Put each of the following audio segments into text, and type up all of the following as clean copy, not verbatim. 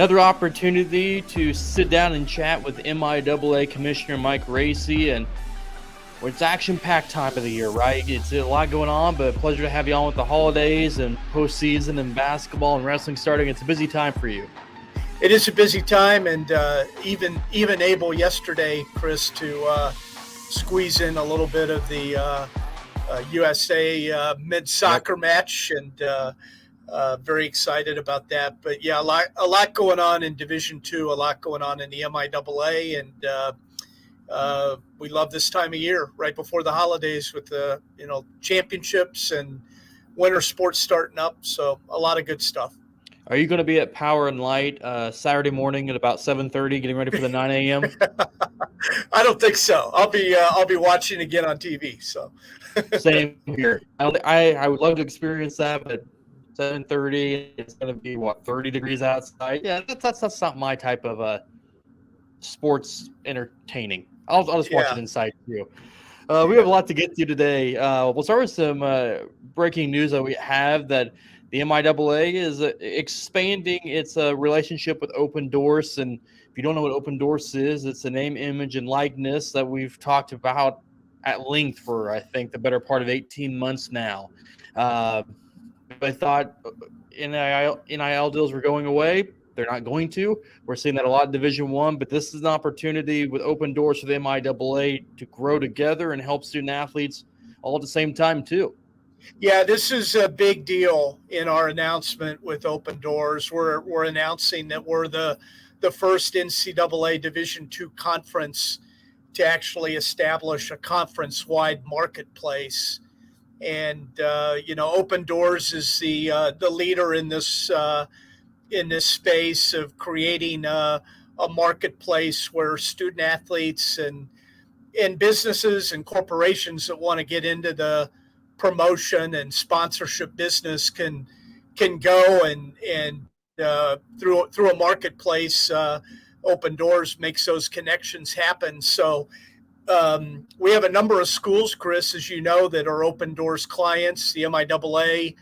Another opportunity to sit down and chat with MIAA Commissioner Mike Racy, and it's action-packed time of the year, right? It's a lot going on, but pleasure to have you on with the holidays and postseason and basketball and wrestling starting. It's a busy time for you. It is a busy time, and even able yesterday, Chris, to squeeze in a little bit of the USA men's soccer match, and very excited about that. But yeah, a lot going on in Division II, a lot going on in the MIAA, and we love this time of year, right before the holidays, with the championships and winter sports starting up. So a lot of good stuff. Are you going to be at Power and Light Saturday morning at about 7:30, getting ready for the 9 a.m.? I don't think so. I'll be watching again on TV. So same here. I would love to experience that, but 7:30, it's going to be 30 degrees outside. Yeah, that's not my type of sports entertaining. I'll just watch it inside too. We have a lot to get to today. We'll start with some breaking news that we have, that the MIAA is expanding its relationship with Open Doors. And if you don't know what Open Doors is, it's a name, image, and likeness that we've talked about at length for, I think, the better part of 18 months now. I thought NIL deals were going away. They're not going to. We're seeing that a lot in Division I, but this is an opportunity with Open Doors for the MIAA to grow together and help student athletes all at the same time too. Yeah, this is a big deal in our announcement with Open Doors. We're announcing that we're the first NCAA Division II conference to actually establish a conference-wide marketplace. And Open Doors is the leader in this space of creating a marketplace where student athletes and businesses and corporations that want to get into the promotion and sponsorship business can go and through a marketplace. Open Doors makes those connections happen. So we have a number of schools, Chris, as you know, that are Open Doors clients. The MIAA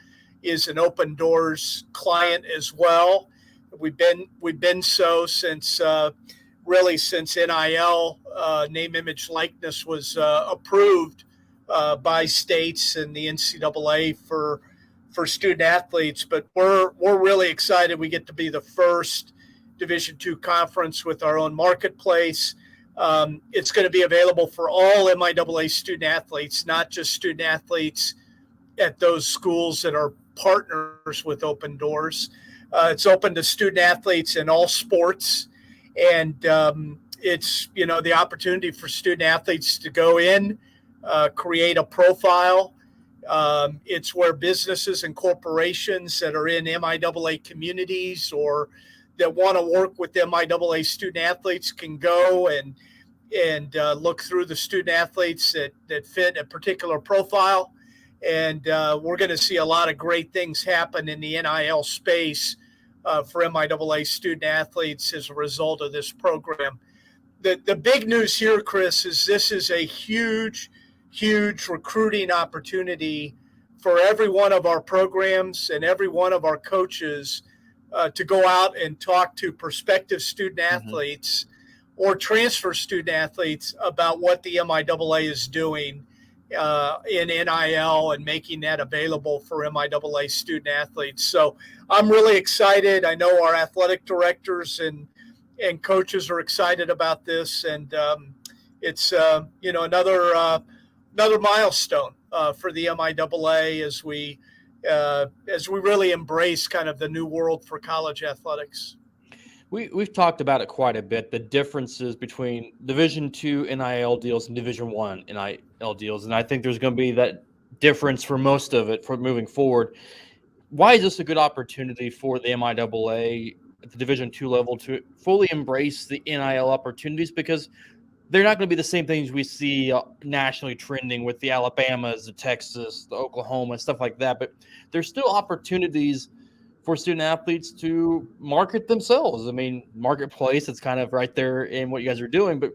is an Open Doors client as well. We've been so since NIL name, image, likeness was approved by states and the NCAA for student athletes. But we're really excited. We get to be the first Division II conference with our own marketplace. It's going to be available for all MIAA student athletes, not just student athletes at those schools that are partners with Open Doors. It's open to student athletes in all sports, and it's the opportunity for student athletes to go in, create a profile. It's where businesses and corporations that are in MIAA communities or that want to work with MIAA student athletes can go and look through the student athletes that fit a particular profile. And we're going to see a lot of great things happen in the NIL space for MIAA student athletes as a result of this program. The big news here, Chris, is this is a huge recruiting opportunity for every one of our programs and every one of our coaches to go out and talk to prospective student athletes or transfer student athletes about what the MIAA is doing in NIL and making that available for MIAA student athletes. So I'm really excited. I know our athletic directors and coaches are excited about this, and it's another milestone for the MIAA as we really embrace kind of the new world for college athletics. We've talked about it quite a bit, the differences between Division II NIL deals and Division I NIL deals, and I think there's going to be that difference for most of it for moving forward. Why is this a good opportunity for the MIAA at the Division II level to fully embrace the NIL opportunities? Because they're not going to be the same things we see nationally trending with the Alabamas, the Texas, the Oklahoma, stuff like that, but there's still opportunities for student athletes to market themselves. I mean, marketplace, it's kind of right there in what you guys are doing, but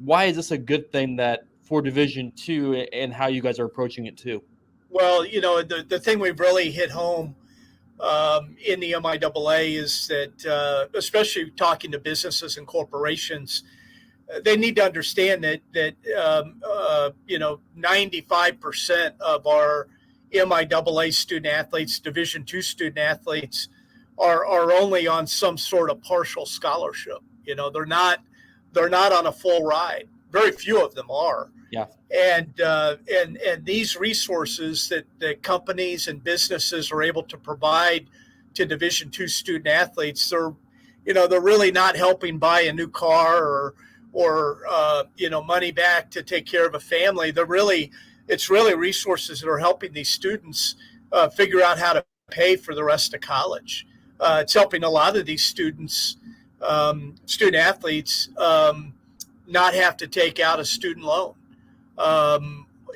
why is this a good thing that for Division II and how you guys are approaching it too? Well, the thing we've really hit home in the MIAA is that, especially talking to businesses and corporations, they need to understand that 95% of our MIAA student athletes, Division II student athletes, are only on some sort of partial scholarship. They're not on a full ride. Very few of them are. Yeah. And these resources that companies and businesses are able to provide to Division II student athletes, they're really not helping buy a new car or money back to take care of a family. It's really resources that are helping these students figure out how to pay for the rest of college. It's helping a lot of these student athletes not have to take out a student loan.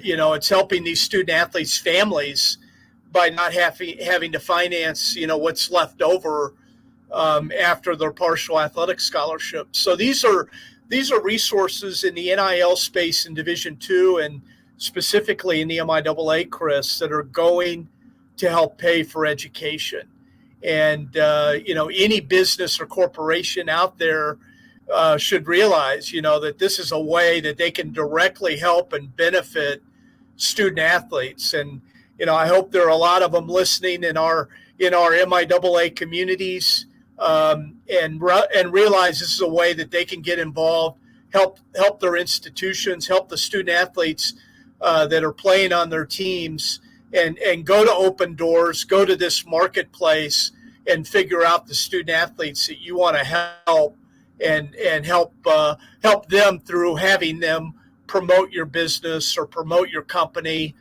It's helping these student athletes' families by not having to finance, what's left over after their partial athletic scholarship. So these are resources in the NIL space in Division II and specifically in the MIAA, Chris, that are going to help pay for education. And, any business or corporation out there should realize, that this is a way that they can directly help and benefit student athletes. And, I hope there are a lot of them listening in our MIAA communities and realize this is a way that they can get involved, help their institutions, help the student athletes that are playing on their teams, and go to Open Doors, go to this marketplace and figure out the student athletes that you want to help and help them through having them promote your business or promote your company,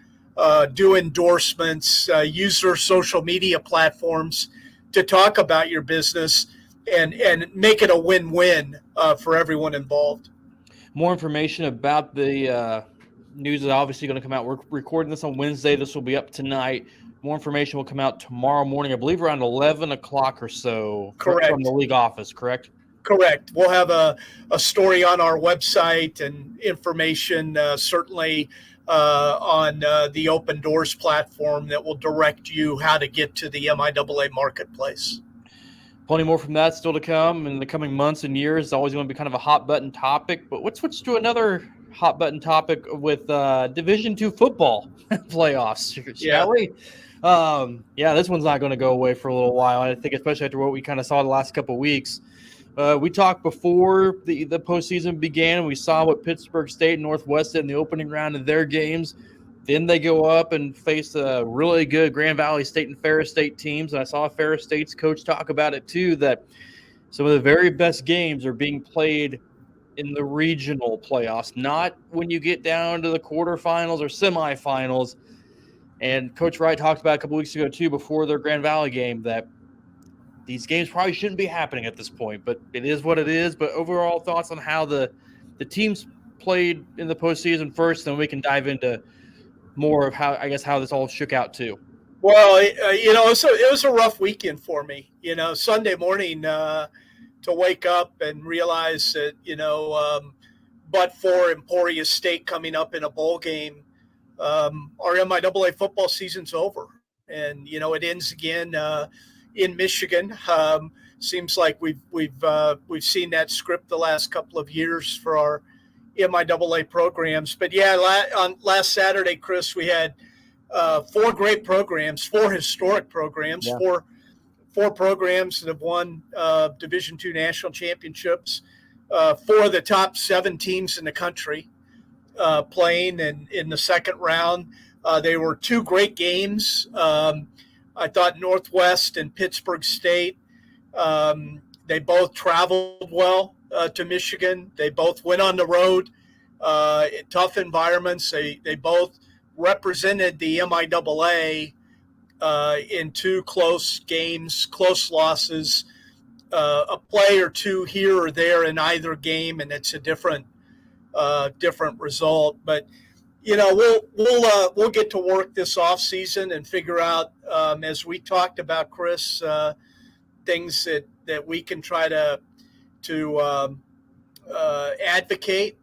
do endorsements, use their social media platforms to talk about your business and make it a win-win for everyone involved. More information about the news is obviously going to come out. We're recording this on Wednesday. This will be up tonight. More information will come out tomorrow morning, I believe around 11 o'clock or so. Correct. From the league office, correct? Correct. We'll have a story on our website and information certainly on the Open Doors platform that will direct you how to get to the MIAA marketplace. Plenty more from that still to come in the coming months and years. It's always going to be kind of a hot button topic, but let's switch to another hot button topic with Division II football playoffs, shall we? This one's not going to go away for a little while. I think especially after what we kind of saw the last couple of weeks. We talked before the postseason began. We saw what Pittsburgh State and Northwest did in the opening round of their games. Then they go up and face a really good Grand Valley State and Ferris State teams. And I saw Ferris State's coach talk about it too, that some of the very best games are being played in the regional playoffs, not when you get down to the quarterfinals or semifinals. And Coach Wright talked about a couple weeks ago too, before their Grand Valley game, that these games probably shouldn't be happening at this point, but it is what it is. But overall thoughts on how the teams played in the postseason first, then we can dive into more of how this all shook out too. Well, it was a rough weekend for me. Sunday morning to wake up and realize that but for Emporia State coming up in a bowl game, our MIAA football season's over, and it ends again in Michigan. Seems like we've seen that script the last couple of years for our MIAA programs. But on last Saturday, Chris, we had four great programs, four historic programs, four programs that have won Division II national championships, four of the top 7 teams in the country playing in the second round. They were 2 great games. I thought Northwest and Pittsburgh State, they both traveled well to Michigan. They both went on the road in tough environments. They both represented the MIAA in 2 close games, close losses, a play or two here or there in either game, and it's a different result. But we'll get to work this off season and figure out, as we talked about, Chris, things that we can try to advocate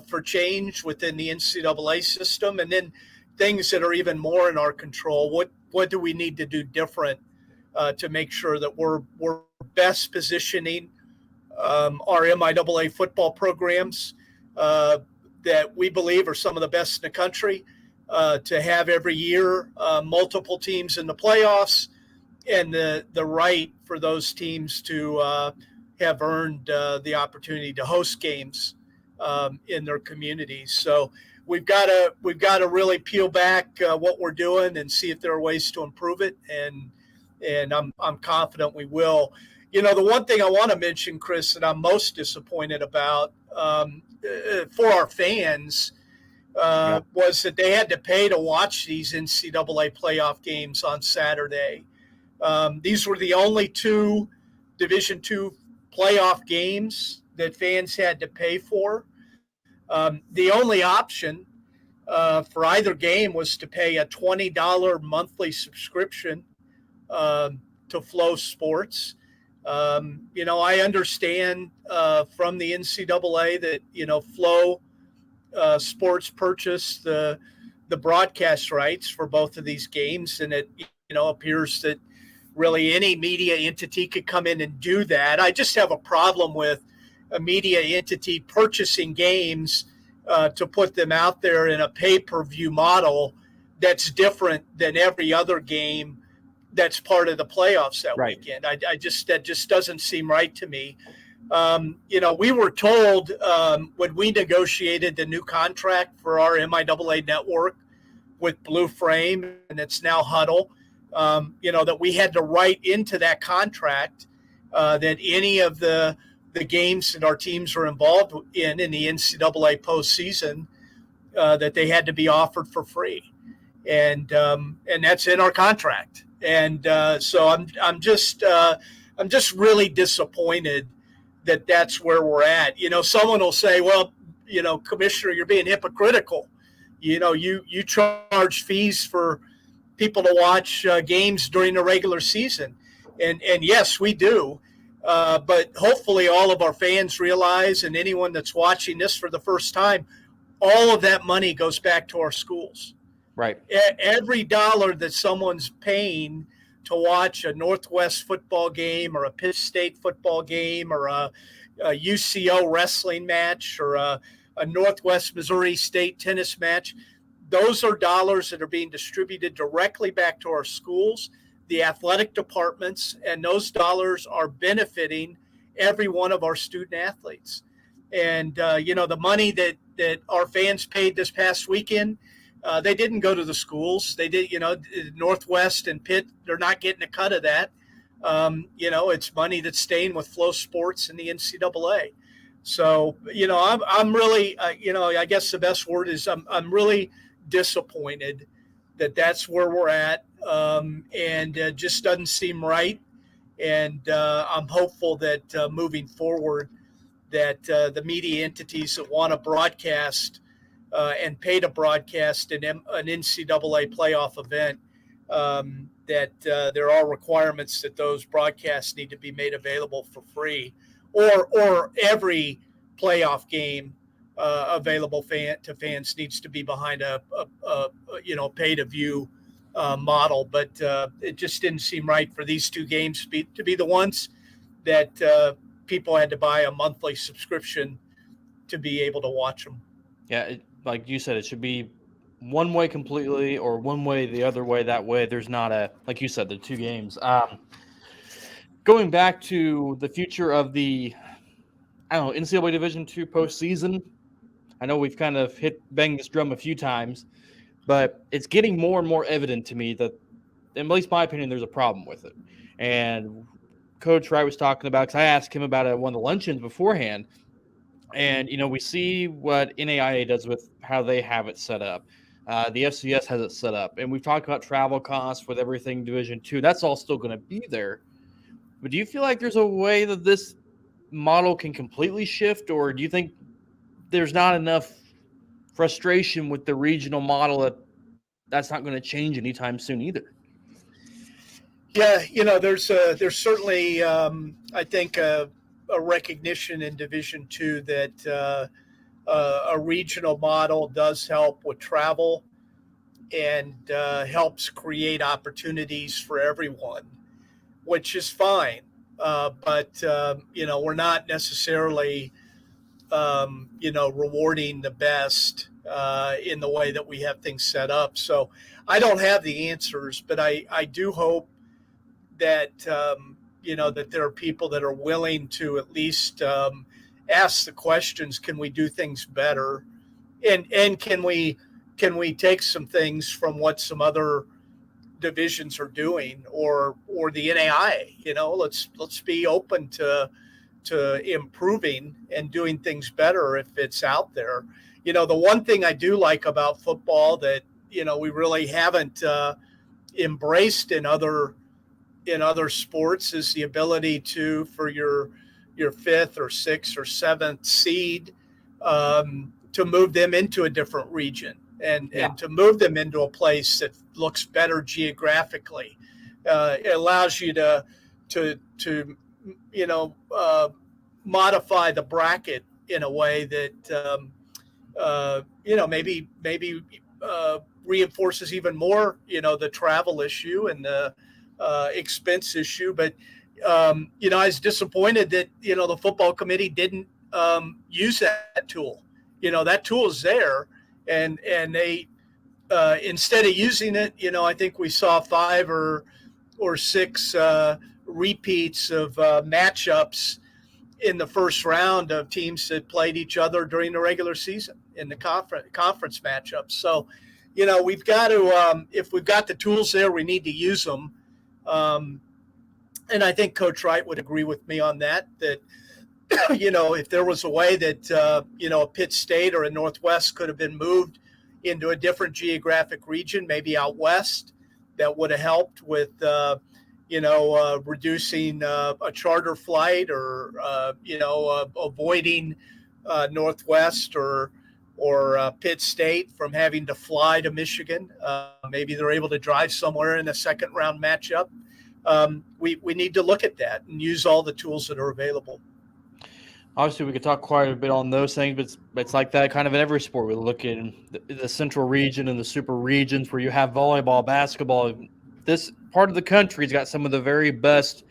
for change within the NCAA system, and then things that are even more in our control. What do we need to do different to make sure that we're best positioning our MIAA football programs that we believe are some of the best in the country, to have every year multiple teams in the playoffs, and the right for those teams to have earned the opportunity to host games in their communities. So we've got to really peel back what we're doing and see if there are ways to improve it, and I'm confident we will. You know, the one thing I want to mention, Chris, that I'm most disappointed about for our fans was that they had to pay to watch these NCAA playoff games on Saturday. These were the only two Division II playoff games that fans had to pay for. The only option for either game was to pay a $20 monthly subscription to Flow Sports. You know, I understand from the NCAA that, you know, Flow Sports purchased the broadcast rights for both of these games, and it, you know, appears that really any media entity could come in and do that. I just have a problem with a media entity purchasing games to put them out there in a pay-per-view model that's different than every other game that's part of the playoffs that weekend. That just doesn't seem right to me. You know, we were told when we negotiated the new contract for our MIAA network with Blue Frame, and it's now Huddle, you know, that we had to write into that contract that any of the games that our teams are involved in the NCAA postseason, that they had to be offered for free, and that's in our contract. And so I'm just really disappointed that that's where we're at. You know, someone will say, well, you know, Commissioner, you're being hypocritical. You know, you charge fees for people to watch games during the regular season. And yes, we do. But hopefully all of our fans realize, and anyone that's watching this for the first time, all of that money goes back to our schools. Right. Every dollar that someone's paying to watch a Northwest football game or a Pitt State football game or a UCO wrestling match or a Northwest Missouri State tennis match, those are dollars that are being distributed directly back to our schools, the athletic departments, and those dollars are benefiting every one of our student athletes. And, you know, the money that our fans paid this past weekend, they didn't go to the schools. They did, you know, Northwest and Pitt, they're not getting a cut of that. You know, it's money that's staying with Flow Sports and the NCAA. So, you know, I'm really, you know, I guess the best word is I'm really disappointed that that's where we're at, and just doesn't seem right. And I'm hopeful that moving forward that the media entities that want to broadcast and pay to broadcast an NCAA playoff event, that there are requirements that those broadcasts need to be made available for free, or every playoff game available to fans needs to be behind a you know, pay to view model. But it just didn't seem right for these two games to be the ones that people had to buy a monthly subscription to be able to watch them. Yeah, like you said, it should be one way completely, or one way the other way. That way, there's not like you said, the two games. Going back to the future of the, I don't know, NCAA Division II postseason. I know we've kind of banged this drum a few times, but it's getting more and more evident to me that, in at least my opinion, there's a problem with it. And Coach Wright was talking about, because I asked him about it at one of the luncheons beforehand. And, you know, we see what NIAA does with how they have it set up. The FCS has it set up. And we've talked about travel costs with everything Division II. That's all still going to be there. But do you feel like there's a way that this model can completely shift? Or do you think there's not enough frustration with the regional model that's not going to change anytime soon either? Yeah, you know, there's certainly, I think, a recognition in Division II that a regional model does help with travel and helps create opportunities for everyone. which is fine. But we're not necessarily, rewarding the best in the way that we have things set up. So I don't have the answers, but I do hope that, that there are people that are willing to at least ask the questions, can we do things better? And can we take some things from what some other divisions are doing, or the NAIA? Let's be open to improving and doing things better if it's out there. The one thing I do like about football that we really haven't embraced in other sports is the ability for your fifth or sixth or seventh seed to move them into a different region and to move them into a place that looks better geographically. It allows you to modify the bracket in a way that maybe reinforces even more the travel issue and the expense issue. But I was disappointed that the football committee didn't use that tool. That tool is there, and they instead of using it, I think we saw 5 or 6 repeats of matchups in the first round of teams that played each other during the regular season in the conference matchups. So, we've got to, if we've got the tools there, we need to use them. And I think Coach Wright would agree with me on that, if there was a way that, a Pitt State or a Northwest could have been moved into a different geographic region, maybe out west, that would have helped with, reducing a charter flight or, avoiding Northwest or Pitt State from having to fly to Michigan. Maybe they're able to drive somewhere in a second round matchup. We need to look at that and use all the tools that are available. Obviously, we could talk quite a bit on those things, but it's like that kind of in every sport. We look in the central region and the super regions where you have volleyball, basketball. This part of the country's got some of the very best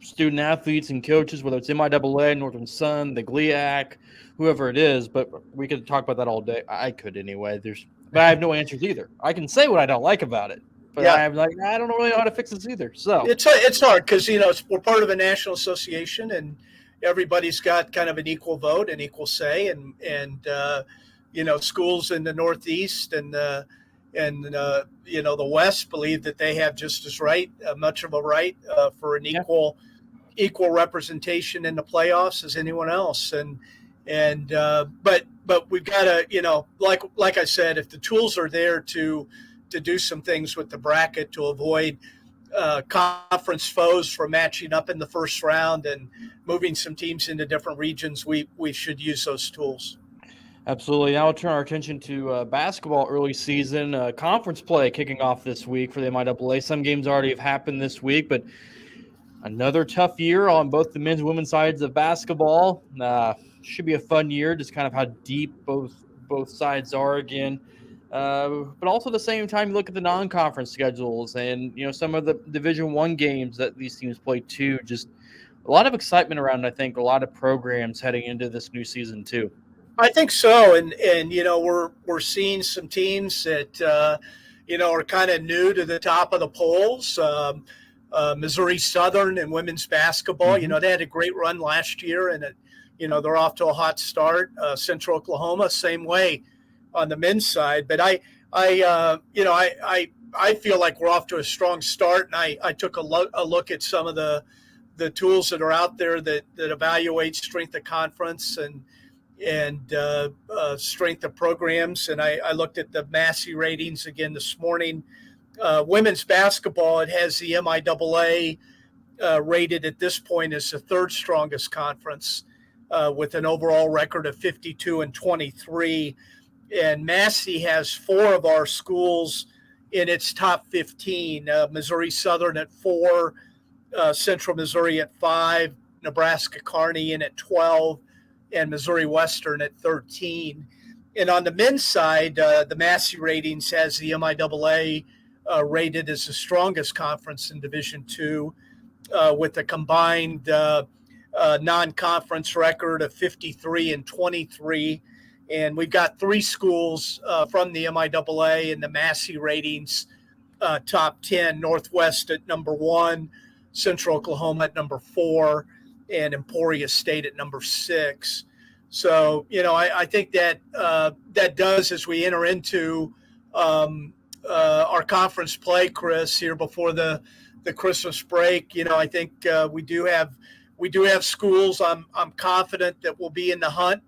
student athletes and coaches, whether it's MIAA, Northern Sun, the GLIAC, whoever it is. But we could talk about that all day. I could anyway. But I have no answers either. I can say what I don't like about it, but I'm like, I don't really know how to fix this either. So it's hard because we're part of a national association and everybody's got kind of an equal vote and equal say, and schools in the Northeast and the West believe that they have just as much of a right for an equal representation in the playoffs as anyone else. But we've got to, like I said, if the tools are there to do some things with the bracket to avoid conference foes from matching up in the first round and moving some teams into different regions, we should use those tools. Absolutely. Now we'll turn our attention to basketball early season conference play kicking off this week for the MIAA. Some games already have happened this week, but another tough year on both the men's and women's sides of basketball. Should be a fun year, just kind of how deep both sides are again. But also at the same time, you look at the non-conference schedules and, some of the Division I games that these teams play too. Just a lot of excitement around, I think, a lot of programs heading into this new season too. I think so. And we're seeing some teams that, are kind of new to the top of the polls. Missouri Southern and women's basketball, Mm-hmm. They had a great run last year and, they're off to a hot start. Central Oklahoma, same way on the men's side. But I feel like we're off to a strong start. And I took a look at some of the tools that are out there that evaluate strength of conference and strength of programs. And I looked at the MIAA ratings again this morning. Women's basketball, it has the MIAA rated at this point as the third strongest conference with an overall record of 52-23. And MIAA has 4 of our schools in its top 15. Missouri Southern at 4, Central Missouri at 5, Nebraska Kearney in at 12, and Missouri Western at 13. And on the men's side, the MIAA ratings has the MIAA rated as the strongest conference in Division II, with a combined non-conference record of 53-23. And we've got 3 schools from the MIAA in the MASI ratings, top 10, Northwest at number 1, Central Oklahoma at number 4, and Emporia State at number 6. So, I think that that does, as we enter into our conference play, Chris, here before the Christmas break, I think we do have schools. I'm confident that we'll be in the hunt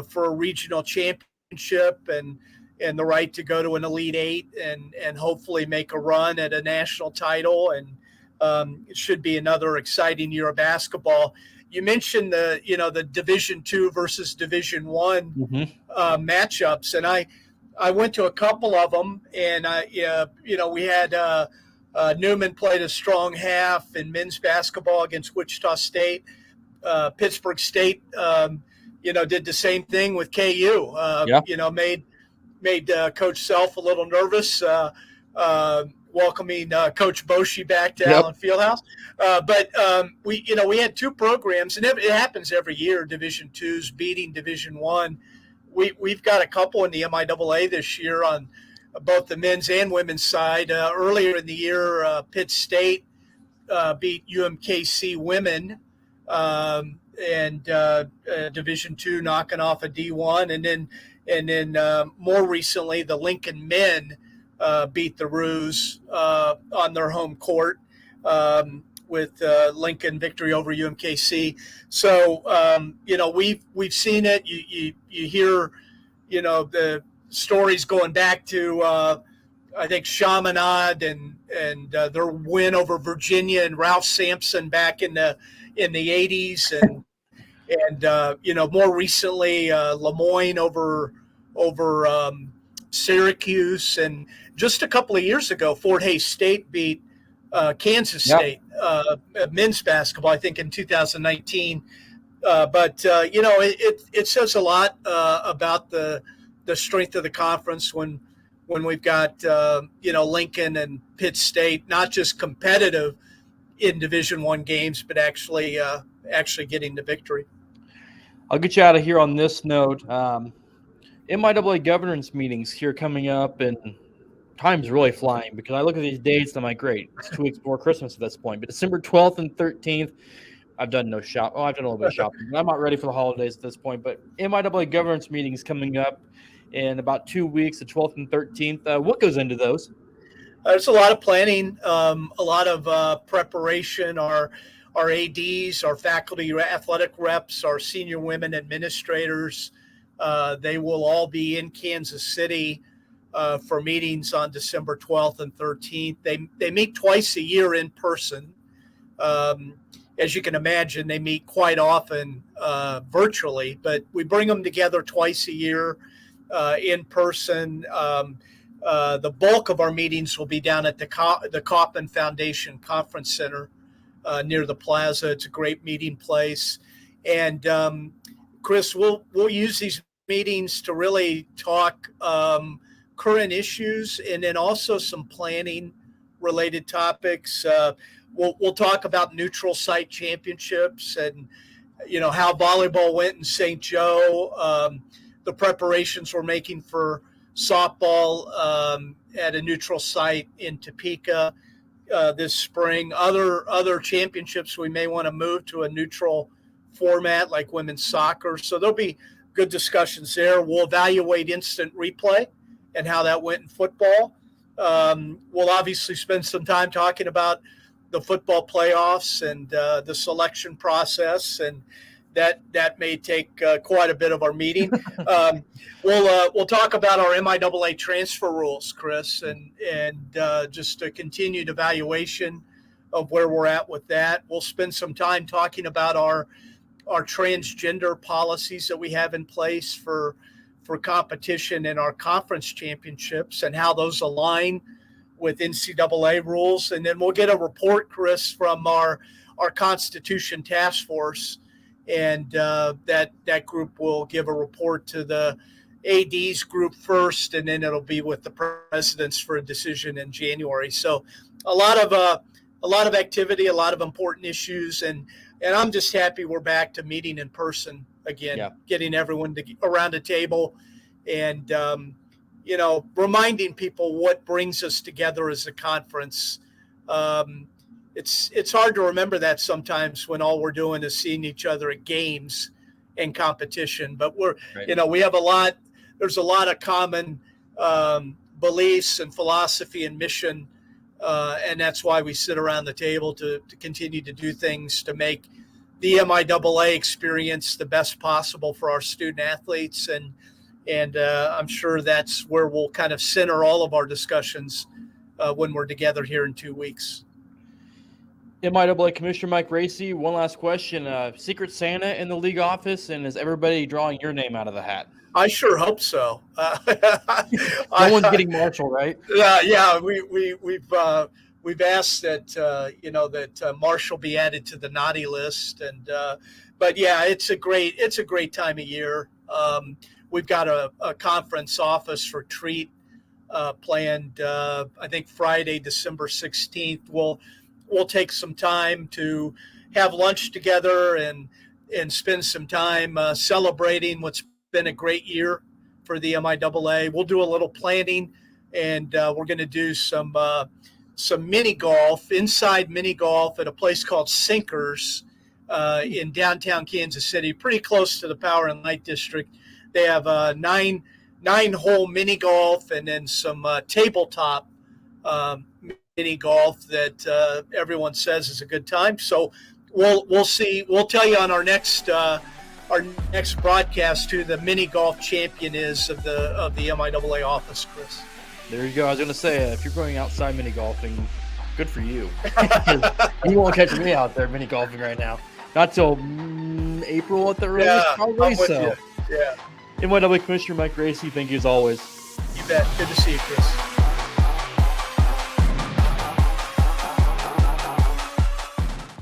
for a regional championship and the right to go to an Elite Eight and hopefully make a run at a national title. And it should be another exciting year of basketball. You mentioned the Division II versus Division I matchups, and I went to a couple of them, and we had Newman played a strong half in men's basketball against Wichita State. Pittsburgh State, did the same thing with KU. Made Coach Self a little nervous, welcoming Coach Boshi back to Allen Fieldhouse. But we had 2 programs, and it happens every year. Division IIs beating Division I. We've got a couple in the MIAA this year on both the men's and women's side. Earlier in the year, Pitt State beat UMKC women, and Division II knocking off a D1, and then more recently the Lincoln men beat the Roos on their home court with Lincoln victory over UMKC. So we've seen it. You hear the stories going back to I think Chaminade and their win over Virginia and Ralph Sampson back in the 80s, and more recently Lemoyne over Syracuse, and just a couple of years ago Fort Hays State beat Kansas State men's basketball, I think in 2019. But it says a lot about the strength of the conference when we've got Lincoln and Pitt State not just competitive in Division I games, but actually getting the victory. I'll get you out of here on this note. MIAA governance meetings here coming up, and time's really flying because I look at these dates and I'm like, great, it's 2 weeks before Christmas at this point. But December 12th and 13th, I've done no shop. Oh, I've done a little bit of shopping. But I'm not ready for the holidays at this point. But MIAA governance meetings coming up in about 2 weeks, the 12th and 13th. What goes into those? There's a lot of planning, a lot of preparation. Our ADs, our faculty athletic reps, our senior women administrators, they will all be in Kansas City for meetings on December 12th and 13th. They meet twice a year in person. As you can imagine, they meet quite often virtually, but we bring them together twice a year in person. The bulk of our meetings will be down at the Kauffman Foundation Conference Center near the plaza. It's a great meeting place. And Chris, we'll use these meetings to really talk current issues and then also some planning related topics. We'll talk about neutral site championships and how volleyball went in St. Joe, the preparations we're making for softball at a neutral site in Topeka this spring. Other championships we may want to move to a neutral format like women's soccer. So there'll be good discussions there. We'll evaluate instant replay and how that went in football. We'll obviously spend some time talking about the football playoffs and the selection process, and that may take quite a bit of our meeting. We'll talk about our MIAA transfer rules, Chris, and just a continued evaluation of where we're at with that. We'll spend some time talking about our transgender policies that we have in place for competition in our conference championships and how those align with NCAA rules. And then we'll get a report, Chris, from our Constitution Task Force, and that group will give a report to the AD's group first, and then it'll be with the presidents for a decision in January. So a lot of activity, a lot of important issues, and I'm just happy we're back to meeting in person again, getting everyone around a table, and reminding people what brings us together as a conference. It's hard to remember that sometimes when all we're doing is seeing each other at games and competition, but we have there's a lot of common beliefs and philosophy and mission, and that's why we sit around the table to continue to do things to make the MIAA experience the best possible for our student athletes, and I'm sure that's where we'll kind of center all of our discussions when we're together here in 2 weeks. MIAA Commissioner Mike Racy, one last question. Secret Santa in the league office, and is everybody drawing your name out of the hat? I sure hope so. No one's getting Marshall, right? Yeah, we've asked that that Marshall be added to the naughty list, and but yeah, it's a great time of year. We've got a conference office retreat planned. I think Friday, December 16th. We'll take some time to have lunch together and spend some time celebrating what's been a great year for the MIAA. We'll do a little planning, and we're going to do some mini golf, inside mini golf at a place called Sinkers in downtown Kansas City, pretty close to the Power and Light District. They have nine-hole mini golf and then some tabletop mini golf that everyone says is a good time. So we'll see. We'll tell you on our next broadcast who the mini golf champion is of the MIAA office, Chris. There you go. I was going to say, if you're going outside mini golfing, good for you. You won't catch me out there mini golfing right now. Not till April at the earliest, probably. So, yeah. MIAA Commissioner Mike Racy, thank you as always. You bet. Good to see you, Chris.